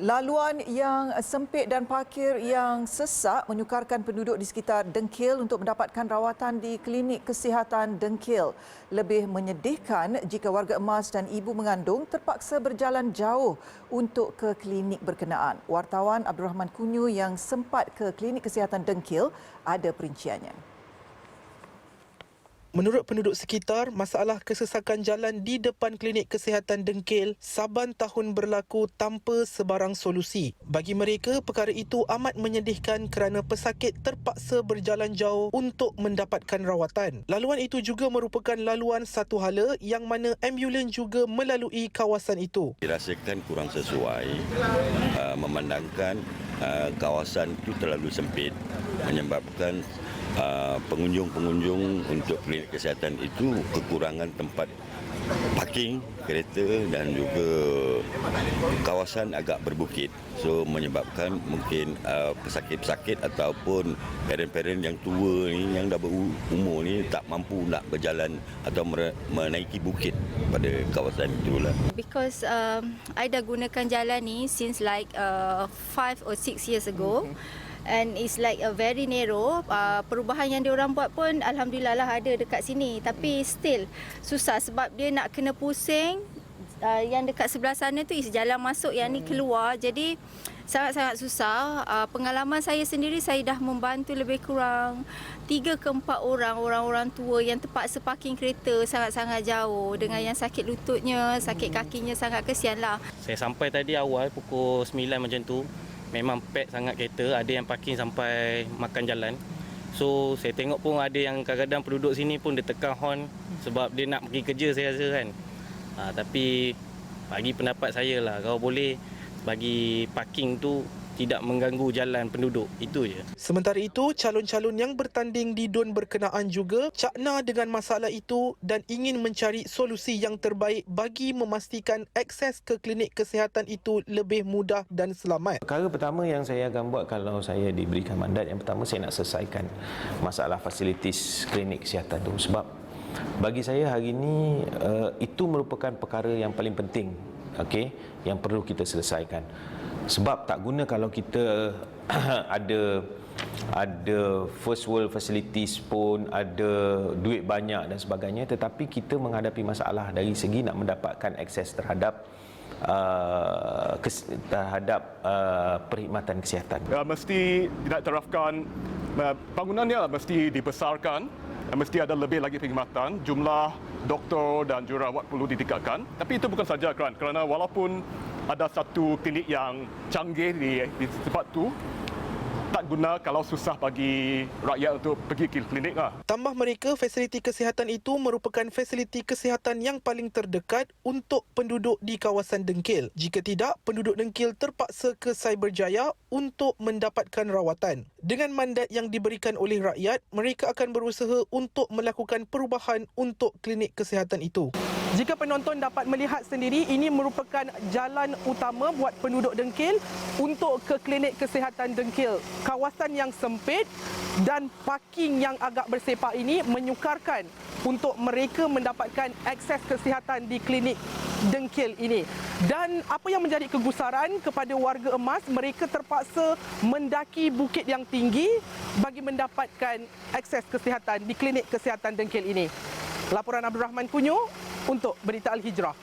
Laluan yang sempit dan parkir yang sesak menyukarkan penduduk di sekitar Dengkil untuk mendapatkan rawatan di klinik kesihatan Dengkil. Lebih menyedihkan jika warga emas dan ibu mengandung terpaksa berjalan jauh untuk ke klinik berkenaan. Wartawan Abdul Rahman Kunyu yang sempat ke klinik kesihatan Dengkil ada perinciannya. Menurut penduduk sekitar, masalah kesesakan jalan di depan klinik kesihatan Dengkil saban tahun berlaku tanpa sebarang solusi. Bagi mereka, perkara itu amat menyedihkan kerana pesakit terpaksa berjalan jauh untuk mendapatkan rawatan. Laluan itu juga merupakan laluan satu hala yang mana ambulans juga melalui kawasan itu. Dirasakan kurang sesuai, memandangkan kawasan itu terlalu sempit, menyebabkan pengunjung-pengunjung untuk klinik kesihatan itu kekurangan tempat parking kereta dan juga kawasan agak berbukit. So menyebabkan mungkin pesakit-pesakit ataupun parent-parent yang tua ni, yang dah berumur ni tak mampu nak berjalan atau menaiki bukit pada kawasan itulah. Because I dah gunakan jalan ni since like 5 or 6 years ago. And it's like a very narrow. Perubahan yang diorang buat pun alhamdulillah lah ada dekat sini. Tapi still susah sebab dia nak kena pusing. Yang dekat sebelah sana tu is jalan masuk, yang ni keluar. Jadi sangat-sangat susah. Pengalaman saya sendiri, saya dah membantu lebih kurang 3 ke 4 orang tua yang terpaksa parking kereta sangat-sangat jauh. Dengan yang sakit lututnya, sakit kakinya, sangat kesian lah. Saya sampai tadi awal pukul 9 macam tu. Memang pack sangat kereta, ada yang parking sampai makan jalan. So saya tengok pun ada yang kadang-kadang penduduk sini pun dia tekan horn sebab dia nak pergi kerja, saya rasa kan. Tapi bagi pendapat saya lah, kalau boleh bagi parking tu tidak mengganggu jalan penduduk, itu je. Sementara itu, calon-calon yang bertanding di DUN berkenaan juga cakna dengan masalah itu dan ingin mencari solusi yang terbaik bagi memastikan akses ke klinik kesihatan itu lebih mudah dan selamat. Perkara pertama yang saya akan buat kalau saya diberikan mandat, yang pertama saya nak selesaikan masalah fasilitis klinik kesihatan itu. Sebab bagi saya hari ini itu merupakan perkara yang paling penting, yang perlu kita selesaikan. Sebab tak guna kalau kita ada first world facilities pun, ada duit banyak dan sebagainya, tetapi kita menghadapi masalah dari segi nak mendapatkan akses terhadap perkhidmatan kesihatan. Mesti tidak terafkan, bangunannya mesti dibesarkan, mesti ada lebih lagi perkhidmatan, jumlah doktor dan jururawat perlu ditingkatkan. Tapi itu bukan saja kerana walaupun ada satu klinik yang canggih di tempat tu, tak guna kalau susah bagi rakyat untuk pergi ke klinik lah. Tambah mereka, fasiliti kesihatan itu merupakan fasiliti kesihatan yang paling terdekat untuk penduduk di kawasan Dengkil. Jika tidak, penduduk Dengkil terpaksa ke Cyberjaya untuk mendapatkan rawatan. Dengan mandat yang diberikan oleh rakyat, mereka akan berusaha untuk melakukan perubahan untuk klinik kesihatan itu. Jika penonton dapat melihat sendiri, ini merupakan jalan utama buat penduduk Dengkil untuk ke klinik kesihatan Dengkil. Kawasan yang sempit dan parking yang agak bersepak ini menyukarkan untuk mereka mendapatkan akses kesihatan di klinik Dengkil ini. Dan apa yang menjadi kegusaran kepada warga emas, mereka terpaksa mendaki bukit yang tinggi bagi mendapatkan akses kesihatan di klinik kesihatan Dengkil ini. Laporan Abdul Rahman Kunyu untuk Berita Al Hijrah.